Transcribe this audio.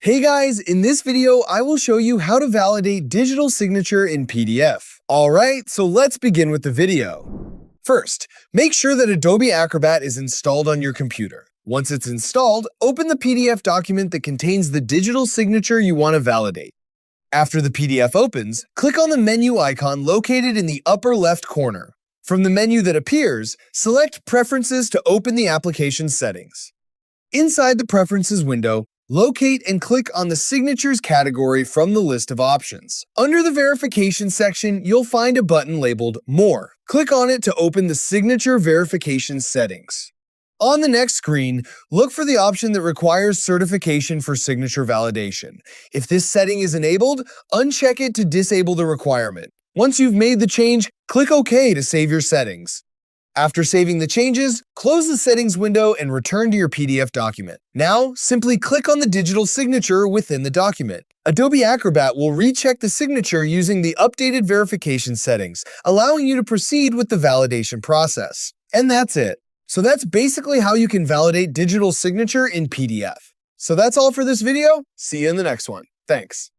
Hey guys, in this video, I will show you how to validate digital signature in PDF. Alright, so let's begin with the video. First, make sure that Adobe Acrobat is installed on your computer. Once it's installed, open the PDF document that contains the digital signature you want to validate. After the PDF opens, click on the menu icon located in the upper left corner. From the menu that appears, select Preferences to open the application settings. Inside the Preferences window, locate and click on the Signatures category from the list of options. Under the Verification section, you'll find a button labeled More. Click on it to open the Signature Verification settings. On the next screen, look for the option that requires certification for signature validation. If this setting is enabled, uncheck it to disable the requirement. Once you've made the change, click OK to save your settings. After saving the changes, close the settings window and return to your PDF document. Now, simply click on the digital signature within the document. Adobe Acrobat will recheck the signature using the updated verification settings, allowing you to proceed with the validation process. And that's it. So that's basically how you can validate digital signature in PDF. So that's all for this video. See you in the next one. Thanks.